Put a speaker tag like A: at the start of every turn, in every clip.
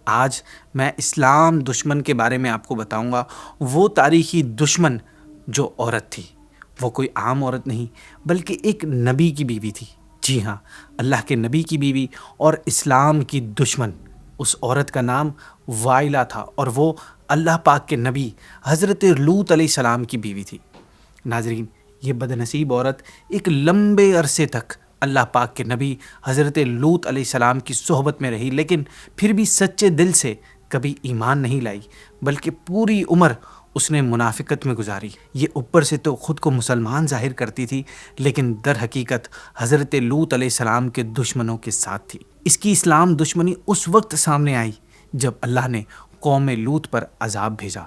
A: آج میں اسلام دشمن کے بارے میں آپ کو بتاؤں گا، وہ تاریخی دشمن جو عورت تھی۔ وہ کوئی عام عورت نہیں بلکہ ایک نبی کی بیوی تھی۔ جی ہاں، اللہ کے نبی کی بیوی اور اسلام کی دشمن۔ اس عورت کا نام وائلہ تھا اور وہ اللہ پاک کے نبی حضرت لوط علیہ السلام کی بیوی تھی۔ ناظرین، یہ بدنصیب عورت ایک لمبے عرصے تک اللہ پاک کے نبی حضرت لوط علیہ السلام کی صحبت میں رہی، لیکن پھر بھی سچے دل سے کبھی ایمان نہیں لائی، بلکہ پوری عمر اس نے منافقت میں گزاری۔ یہ اوپر سے تو خود کو مسلمان ظاہر کرتی تھی، لیکن در حقیقت حضرت لوط علیہ السلام کے دشمنوں کے ساتھ تھی۔ اس کی اسلام دشمنی اس وقت سامنے آئی جب اللہ نے قوم لوط پر عذاب بھیجا۔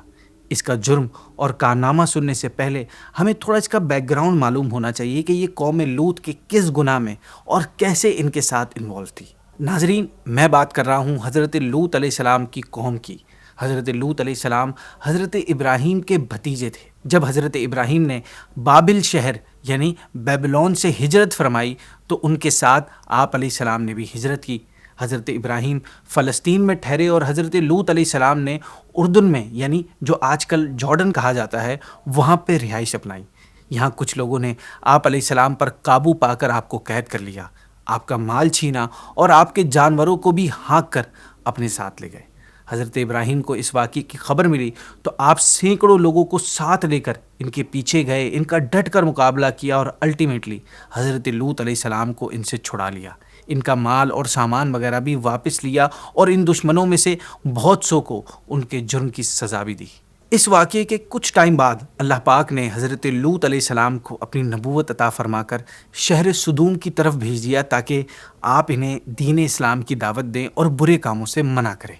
A: اس کا جرم اور کارنامہ سننے سے پہلے ہمیں تھوڑا اس کا بیک گراؤنڈ معلوم ہونا چاہیے کہ یہ قوم لوط کے کس گناہ میں اور کیسے ان کے ساتھ انوالو تھی۔ ناظرین، میں بات کر رہا ہوں حضرت لوط علیہ السلام کی قوم کی۔ حضرت لوط علیہ السلام حضرت ابراہیم کے بھتیجے تھے۔ جب حضرت ابراہیم نے بابل شہر یعنی بیبلون سے ہجرت فرمائی تو ان کے ساتھ آپ علیہ السلام نے بھی ہجرت کی۔ حضرت ابراہیم فلسطین میں ٹھہرے اور حضرت لوط علیہ السلام نے اردن میں یعنی جو آج کل جارڈن کہا جاتا ہے وہاں پہ رہائش اپنائی۔ یہاں کچھ لوگوں نے آپ علیہ السلام پر قابو پا کر آپ کو قید کر لیا، آپ کا مال چھینا اور آپ کے جانوروں کو بھی ہانک کر اپنے ساتھ لے گئے۔ حضرت ابراہیم کو اس واقعے کی خبر ملی تو آپ سینکڑوں لوگوں کو ساتھ لے کر ان کے پیچھے گئے، ان کا ڈٹ کر مقابلہ کیا اور الٹیمیٹلی حضرت لوط علیہ السلام کو ان سے چھڑا لیا۔ ان کا مال اور سامان وغیرہ بھی واپس لیا اور ان دشمنوں میں سے بہت سو کو ان کے جرم کی سزا بھی دی۔ اس واقعے کے کچھ ٹائم بعد اللہ پاک نے حضرت لوط علیہ السلام کو اپنی نبوت عطا فرما کر شہر سدوم کی طرف بھیج دیا تاکہ آپ انہیں دین اسلام کی دعوت دیں اور برے کاموں سے منع کریں۔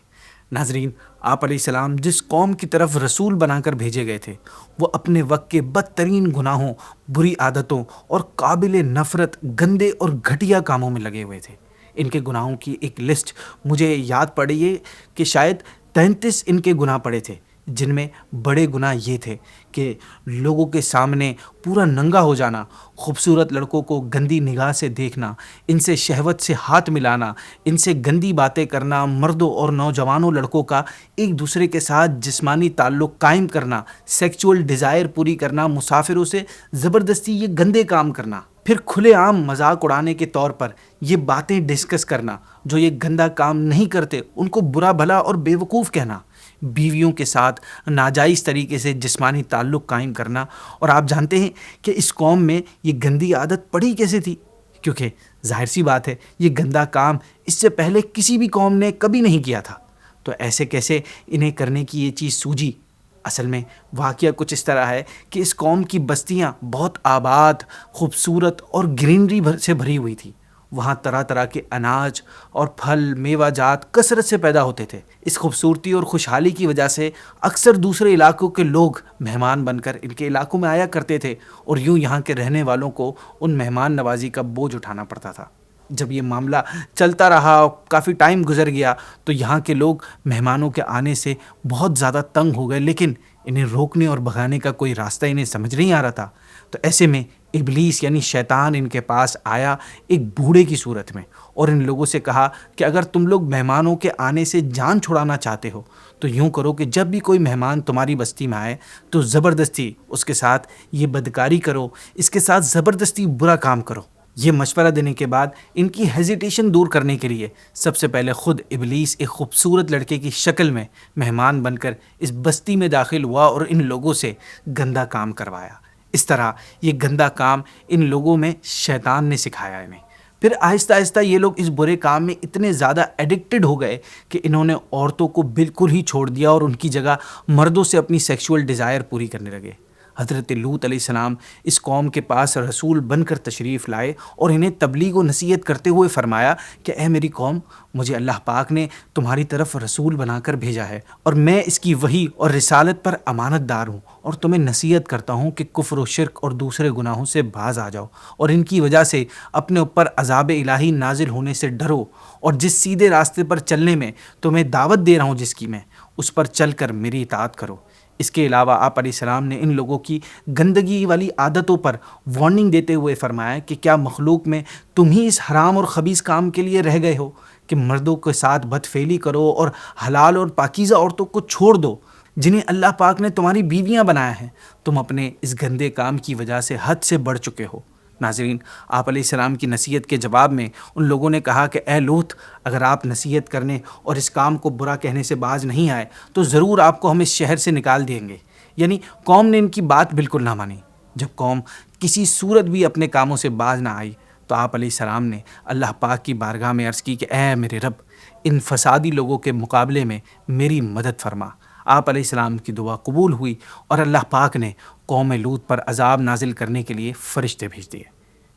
A: ناظرین، آپ علیہ السلام جس قوم کی طرف رسول بنا کر بھیجے گئے تھے وہ اپنے وقت کے بدترین گناہوں، بری عادتوں اور قابل نفرت گندے اور گھٹیا کاموں میں لگے ہوئے تھے۔ ان کے گناہوں کی ایک لسٹ مجھے یاد پڑی ہے کہ شاید 33 ان کے گناہ پڑے تھے، جن میں بڑے گناہ یہ تھے کہ لوگوں کے سامنے پورا ننگا ہو جانا، خوبصورت لڑکوں کو گندی نگاہ سے دیکھنا، ان سے شہوت سے ہاتھ ملانا، ان سے گندی باتیں کرنا، مردوں اور نوجوانوں لڑکوں کا ایک دوسرے کے ساتھ جسمانی تعلق قائم کرنا، سیکچول ڈیزائر پوری کرنا، مسافروں سے زبردستی یہ گندے کام کرنا، پھر کھلے عام مذاق اڑانے کے طور پر یہ باتیں ڈسکس کرنا، جو یہ گندا کام نہیں کرتے ان کو برا بھلا اور بے وقوف کہنا، بیویوں کے ساتھ ناجائز طریقے سے جسمانی تعلق قائم کرنا۔ اور آپ جانتے ہیں کہ اس قوم میں یہ گندی عادت پڑی کیسے تھی؟ کیونکہ ظاہر سی بات ہے یہ گندا کام اس سے پہلے کسی بھی قوم نے کبھی نہیں کیا تھا، تو ایسے کیسے انہیں کرنے کی یہ چیز سوجی؟ اصل میں واقعہ کچھ اس طرح ہے کہ اس قوم کی بستیاں بہت آباد، خوبصورت اور گرینری سے بھری ہوئی تھی۔ وہاں طرح طرح کے اناج اور پھل میوہ جات کثرت سے پیدا ہوتے تھے۔ اس خوبصورتی اور خوشحالی کی وجہ سے اکثر دوسرے علاقوں کے لوگ مہمان بن کر ان کے علاقوں میں آیا کرتے تھے اور یوں یہاں کے رہنے والوں کو ان مہمان نوازی کا بوجھ اٹھانا پڑتا تھا۔ جب یہ معاملہ چلتا رہا اور کافی ٹائم گزر گیا تو یہاں کے لوگ مہمانوں کے آنے سے بہت زیادہ تنگ ہو گئے، لیکن انہیں روکنے اور بھگانے کا کوئی راستہ انہیں سمجھ نہیں آ رہا تھا۔ تو ایسے میں ابلیس یعنی شیطان ان کے پاس آیا ایک بوڑھے کی صورت میں اور ان لوگوں سے کہا کہ اگر تم لوگ مہمانوں کے آنے سے جان چھڑانا چاہتے ہو تو یوں کرو کہ جب بھی کوئی مہمان تمہاری بستی میں آئے تو زبردستی اس کے ساتھ یہ بدکاری کرو، اس کے ساتھ زبردستی برا کام کرو۔ یہ مشورہ دینے کے بعد ان کی ہیزیٹیشن دور کرنے کے لیے سب سے پہلے خود ابلیس ایک خوبصورت لڑکے کی شکل میں مہمان بن کر اس بستی میں داخل ہوا اور ان لوگوں سے گندا کام کروایا۔ اس طرح یہ گندا کام ان لوگوں میں شیطان نے سکھایا انہیں۔ پھر آہستہ آہستہ یہ لوگ اس برے کام میں اتنے زیادہ ایڈکٹڈ ہو گئے کہ انہوں نے عورتوں کو بالکل ہی چھوڑ دیا اور ان کی جگہ مردوں سے اپنی سیکشول ڈیزائر پوری کرنے لگے۔ حضرت لوط علیہ السلام اس قوم کے پاس رسول بن کر تشریف لائے اور انہیں تبلیغ و نصیحت کرتے ہوئے فرمایا کہ اے میری قوم، مجھے اللہ پاک نے تمہاری طرف رسول بنا کر بھیجا ہے اور میں اس کی وحی اور رسالت پر امانت دار ہوں، اور تمہیں نصیحت کرتا ہوں کہ کفر و شرک اور دوسرے گناہوں سے باز آ جاؤ اور ان کی وجہ سے اپنے اوپر عذاب الہی نازل ہونے سے ڈرو، اور جس سیدھے راستے پر چلنے میں تمہیں دعوت دے رہا ہوں جس کی میں، اس پر چل کر میری اطاعت کرو۔ اس کے علاوہ آپ علیہ السلام نے ان لوگوں کی گندگی والی عادتوں پر وارننگ دیتے ہوئے فرمایا کہ کیا مخلوق میں تم ہی اس حرام اور خبیث کام کے لیے رہ گئے ہو؟ کہ مردوں کے ساتھ بدفعلی کرو اور حلال اور پاکیزہ عورتوں کو چھوڑ دو جنہیں اللہ پاک نے تمہاری بیویاں بنایا ہیں، تم اپنے اس گندے کام کی وجہ سے حد سے بڑھ چکے ہو۔ ناظرین، آپ علیہ السلام کی نصیحت کے جواب میں ان لوگوں نے کہا کہ اے لوط، اگر آپ نصیحت کرنے اور اس کام کو برا کہنے سے باز نہیں آئے تو ضرور آپ کو ہم اس شہر سے نکال دیں گے۔ یعنی قوم نے ان کی بات بالکل نہ مانی۔ جب قوم کسی صورت بھی اپنے کاموں سے باز نہ آئی تو آپ علیہ السلام نے اللہ پاک کی بارگاہ میں عرض کی کہ اے میرے رب، ان فسادی لوگوں کے مقابلے میں میری مدد فرما۔ آپ علیہ السلام کی دعا قبول ہوئی اور اللہ پاک نے قوم لوط پر عذاب نازل کرنے کے لیے فرشتے بھیج دیے۔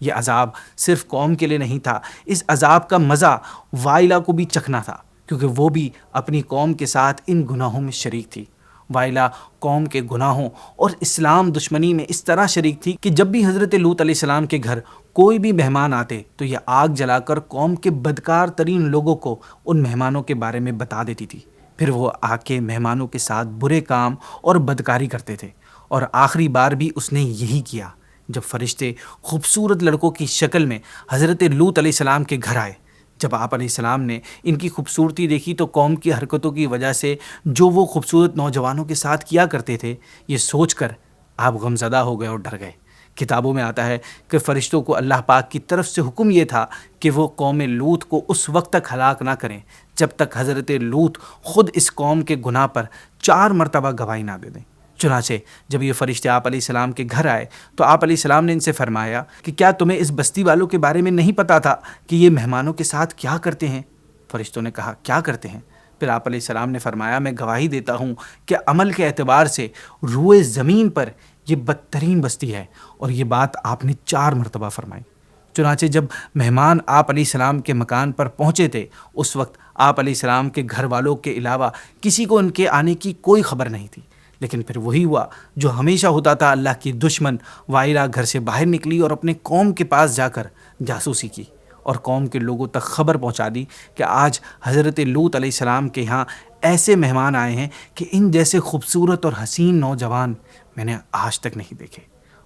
A: یہ عذاب صرف قوم کے لیے نہیں تھا، اس عذاب کا مزہ وائلہ کو بھی چکھنا تھا، کیونکہ وہ بھی اپنی قوم کے ساتھ ان گناہوں میں شریک تھی۔ وائلہ قوم کے گناہوں اور اسلام دشمنی میں اس طرح شریک تھی کہ جب بھی حضرت لوط علیہ السلام کے گھر کوئی بھی مہمان آتے تو یہ آگ جلا کر قوم کے بدکار ترین لوگوں کو ان مہمانوں کے بارے میں بتا دیتی تھی۔ پھر وہ آ کے مہمانوں کے ساتھ برے کام اور بدکاری کرتے تھے، اور آخری بار بھی اس نے یہی کیا جب فرشتے خوبصورت لڑکوں کی شکل میں حضرت لوط علیہ السلام کے گھر آئے۔ جب آپ علیہ السلام نے ان کی خوبصورتی دیکھی تو قوم کی حرکتوں کی وجہ سے جو وہ خوبصورت نوجوانوں کے ساتھ کیا کرتے تھے، یہ سوچ کر آپ غمزدہ ہو گئے اور ڈر گئے۔ کتابوں میں آتا ہے کہ فرشتوں کو اللہ پاک کی طرف سے حکم یہ تھا کہ وہ قوم لوط کو اس وقت تک ہلاک نہ کریں جب تک حضرت لوط خود اس قوم کے گناہ پر 4 مرتبہ گواہی نہ دے دیں۔ چنانچہ جب یہ فرشتے آپ علیہ السلام کے گھر آئے تو آپ علیہ السلام نے ان سے فرمایا کہ کیا تمہیں اس بستی والوں کے بارے میں نہیں پتا تھا کہ یہ مہمانوں کے ساتھ کیا کرتے ہیں؟ فرشتوں نے کہا کیا کرتے ہیں؟ پھر آپ علیہ السلام نے فرمایا میں گواہی دیتا ہوں کہ عمل کے اعتبار سے روئے زمین پر یہ بدترین بستی ہے، اور یہ بات آپ نے 4 مرتبہ فرمائی۔ چنانچہ جب مہمان آپ علیہ السلام کے مکان پر پہنچے تھے اس وقت آپ علیہ السلام کے گھر والوں کے علاوہ کسی کو ان کے آنے کی کوئی خبر نہیں تھی۔ لیکن پھر وہی ہوا جو ہمیشہ ہوتا تھا، اللہ کی دشمن وائلہ گھر سے باہر نکلی اور اپنے قوم کے پاس جا کر جاسوسی کی اور قوم کے لوگوں تک خبر پہنچا دی کہ آج حضرت لوط علیہ السلام کے یہاں ایسے مہمان آئے ہیں کہ ان جیسے خوبصورت اور حسین نوجوان میں نے آج تک نہیں دیکھے۔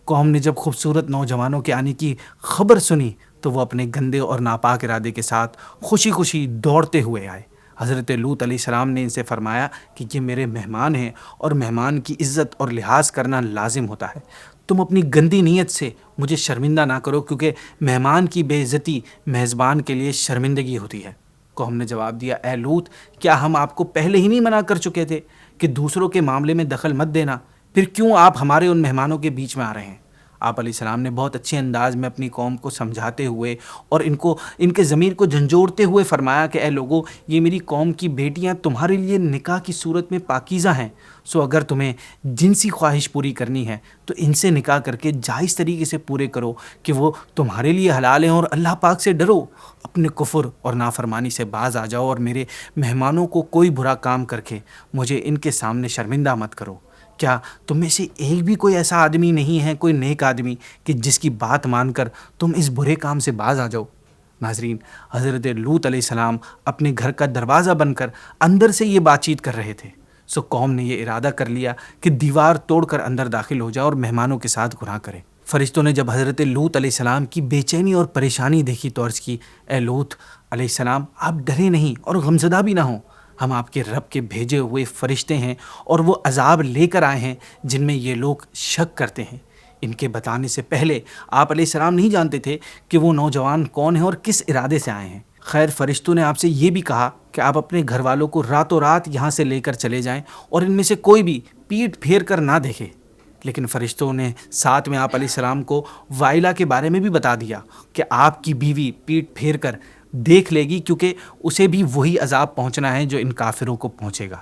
A: قوم نے جب خوبصورت نوجوانوں کے آنے کی خبر سنی تو وہ اپنے گندے اور ناپاک ارادے کے ساتھ خوشی خوشی دوڑتے ہوئے آئے۔ حضرت لوط علیہ السلام نے ان سے فرمایا کہ یہ میرے مہمان ہیں اور مہمان کی عزت اور لحاظ کرنا لازم ہوتا ہے۔ تم اپنی گندی نیت سے مجھے شرمندہ نہ کرو، کیونکہ مہمان کی بے عزتی میزبان کے لیے شرمندگی ہوتی ہے۔ قوم نے جواب دیا اے لوط، کیا ہم آپ کو پہلے ہی نہیں منع کر چکے تھے کہ دوسروں کے معاملے میں دخل مت دینا؟ پھر کیوں آپ ہمارے ان مہمانوں کے بیچ میں آ رہے ہیں؟ آپ علیہ السلام نے بہت اچھے انداز میں اپنی قوم کو سمجھاتے ہوئے اور ان کے ضمیر کو جھنجھوڑتے ہوئے فرمایا کہ اے لوگو، یہ میری قوم کی بیٹیاں تمہارے لیے نکاح کی صورت میں پاکیزہ ہیں، سو اگر تمہیں جنسی خواہش پوری کرنی ہے تو ان سے نکاح کر کے جائز طریقے سے پورے کرو کہ وہ تمہارے لیے حلال ہیں، اور اللہ پاک سے ڈرو، اپنے کفر اور نافرمانی سے باز آ جاؤ، اور میرے مہمانوں کو کوئی برا کام کر کے مجھے ان کے سامنے شرمندہ مت کرو۔ کیا تم میں سے ایک بھی کوئی ایسا آدمی نہیں ہے، کوئی نیک آدمی، کہ جس کی بات مان کر تم اس برے کام سے باز آ جاؤ؟ ناظرین، حضرت لوط علیہ السلام اپنے گھر کا دروازہ بن کر اندر سے یہ بات چیت کر رہے تھے، سو قوم نے یہ ارادہ کر لیا کہ دیوار توڑ کر اندر داخل ہو جائے اور مہمانوں کے ساتھ گناہ کرے۔ فرشتوں نے جب حضرت لوط علیہ السلام کی بے چینی اور پریشانی دیکھی تو عرض کی اے لوط علیہ السلام، آپ ڈرے نہیں اور غمزدہ بھی نہ ہوں، ہم آپ کے رب کے بھیجے ہوئے فرشتے ہیں اور وہ عذاب لے کر آئے ہیں جن میں یہ لوگ شک کرتے ہیں۔ ان کے بتانے سے پہلے آپ علیہ السلام نہیں جانتے تھے کہ وہ نوجوان کون ہیں اور کس ارادے سے آئے ہیں۔ خیر، فرشتوں نے آپ سے یہ بھی کہا کہ آپ اپنے گھر والوں کو راتوں رات یہاں سے لے کر چلے جائیں اور ان میں سے کوئی بھی پیٹ پھیر کر نہ دیکھے۔ لیکن فرشتوں نے ساتھ میں آپ علیہ السلام کو وائلہ کے بارے میں بھی بتا دیا کہ آپ کی بیوی پیٹ پھیر کر دیکھ لے گی، کیونکہ اسے بھی وہی عذاب پہنچنا ہے جو ان کافروں کو پہنچے گا۔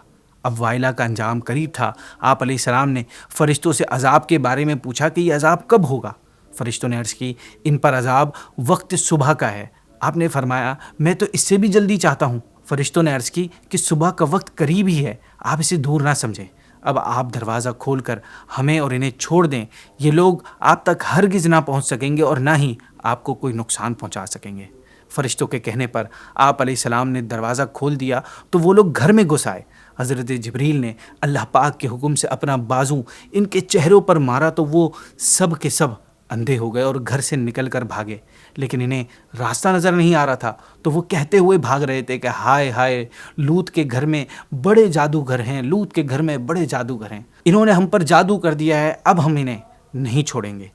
A: اب وائلہ کا انجام قریب تھا۔ آپ علیہ السلام نے فرشتوں سے عذاب کے بارے میں پوچھا کہ یہ عذاب کب ہوگا؟ فرشتوں نے عرض کی ان پر عذاب وقت صبح کا ہے۔ آپ نے فرمایا میں تو اس سے بھی جلدی چاہتا ہوں۔ فرشتوں نے عرض کی کہ صبح کا وقت قریب ہی ہے، آپ اسے دور نہ سمجھیں۔ اب آپ دروازہ کھول کر ہمیں اور انہیں چھوڑ دیں، یہ لوگ آپ تک ہرگز نہ پہنچ سکیں گے اور نہ ہی آپ کو کوئی نقصان پہنچا سکیں گے۔ فرشتوں کے کہنے پر آپ علیہ السلام نے دروازہ کھول دیا تو وہ لوگ گھر میں گھس آئے۔ حضرت جبریل نے اللہ پاک کے حکم سے اپنا بازو ان کے چہروں پر مارا تو وہ سب کے سب اندھے ہو گئے اور گھر سے نکل کر بھاگے، لیکن انہیں راستہ نظر نہیں آ رہا تھا، تو وہ کہتے ہوئے بھاگ رہے تھے کہ ہائے ہائے، لوط کے گھر میں بڑے جادوگر ہیں، لوط کے گھر میں بڑے جادوگر ہیں، انہوں نے ہم پر جادو کر دیا ہے، اب ہم انہیں نہیں چھوڑیں گے۔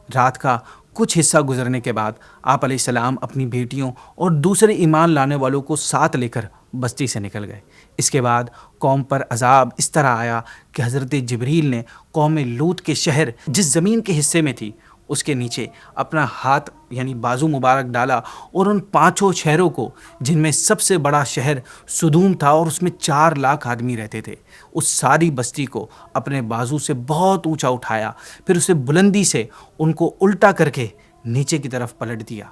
A: رات کا کچھ حصہ گزرنے کے بعد آپ علیہ السلام اپنی بیٹیوں اور دوسرے ایمان لانے والوں کو ساتھ لے کر بستی سے نکل گئے۔ اس کے بعد قوم پر عذاب اس طرح آیا کہ حضرت جبریل نے قوم لوط کے شہر جس زمین کے حصے میں تھی اس کے نیچے اپنا ہاتھ یعنی بازو مبارک ڈالا، اور ان 5 شہروں کو، جن میں سب سے بڑا شہر سدوم تھا اور اس میں 4 لاکھ آدمی رہتے تھے، اس ساری بستی کو اپنے بازو سے بہت اونچا اٹھایا، پھر اسے بلندی سے ان کو الٹا کر کے نیچے کی طرف پلٹ دیا۔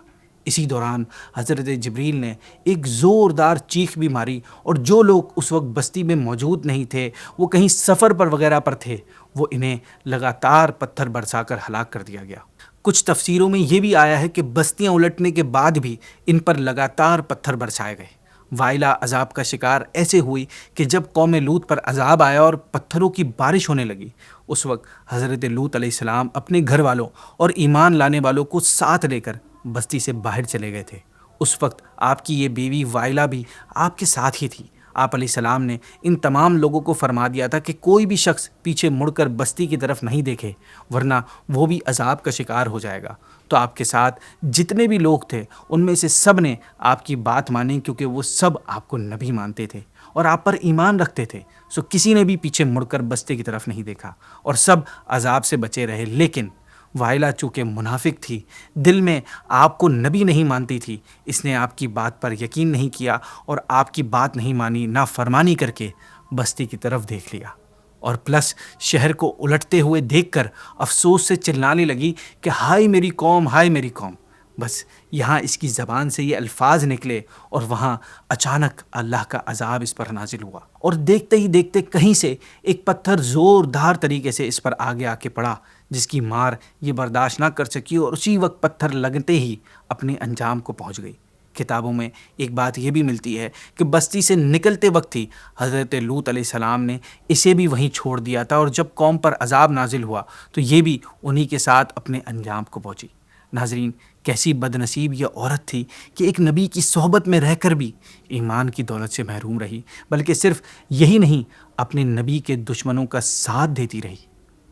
A: اسی دوران حضرت جبریل نے ایک زوردار چیخ بھی ماری، اور جو لوگ اس وقت بستی میں موجود نہیں تھے، وہ کہیں سفر پر وغیرہ پر تھے، وہ انہیں لگاتار پتھر برسا کر ہلاک کر دیا گیا۔ کچھ تفسیروں میں یہ بھی آیا ہے کہ بستیاں الٹنے کے بعد بھی ان پر لگاتار پتھر برسائے گئے۔ وائلا عذاب کا شکار ایسے ہوئی کہ جب قوم لوط پر عذاب آیا اور پتھروں کی بارش ہونے لگی، اس وقت حضرت لوط علیہ السلام اپنے گھر والوں اور ایمان لانے والوں کو ساتھ لے کر بستی سے باہر چلے گئے تھے۔ اس وقت آپ کی یہ بیوی وائلا بھی آپ کے ساتھ ہی تھی۔ آپ علیہ السلام نے ان تمام لوگوں کو فرما دیا تھا کہ کوئی بھی شخص پیچھے مڑ کر بستی کی طرف نہیں دیکھے، ورنہ وہ بھی عذاب کا شکار ہو جائے گا۔ تو آپ کے ساتھ جتنے بھی لوگ تھے ان میں سے سب نے آپ کی بات مانی، کیونکہ وہ سب آپ کو نبی مانتے تھے اور آپ پر ایمان رکھتے تھے، سو کسی نے بھی پیچھے مڑ کر بستی کی طرف نہیں دیکھا اور سب عذاب سے بچے رہے۔ لیکن وائلا چونکہ منافق تھی، دل میں آپ کو نبی نہیں مانتی تھی، اس نے آپ کی بات پر یقین نہیں کیا اور آپ کی بات نہیں مانی، نافرمانی کر کے بستی کی طرف دیکھ لیا، اور پلس شہر کو الٹتے ہوئے دیکھ کر افسوس سے چلانے لگی کہ ہائے میری قوم، ہائے میری قوم۔ بس یہاں اس کی زبان سے یہ الفاظ نکلے اور وہاں اچانک اللہ کا عذاب اس پر نازل ہوا، اور دیکھتے ہی دیکھتے کہیں سے ایک پتھر زوردار طریقے سے اس پر آگے آ کے پڑا، جس کی مار یہ برداشت نہ کر سکی اور اسی وقت پتھر لگتے ہی اپنے انجام کو پہنچ گئی۔ کتابوں میں ایک بات یہ بھی ملتی ہے کہ بستی سے نکلتے وقت ہی حضرت لوط علیہ السلام نے اسے بھی وہیں چھوڑ دیا تھا، اور جب قوم پر عذاب نازل ہوا تو یہ بھی انہی کے ساتھ اپنے انجام کو پہنچی۔ ناظرین، کیسی بد نصیب یہ عورت تھی کہ ایک نبی کی صحبت میں رہ کر بھی ایمان کی دولت سے محروم رہی، بلکہ صرف یہی نہیں، اپنے نبی کے دشمنوں کا ساتھ دیتی رہی۔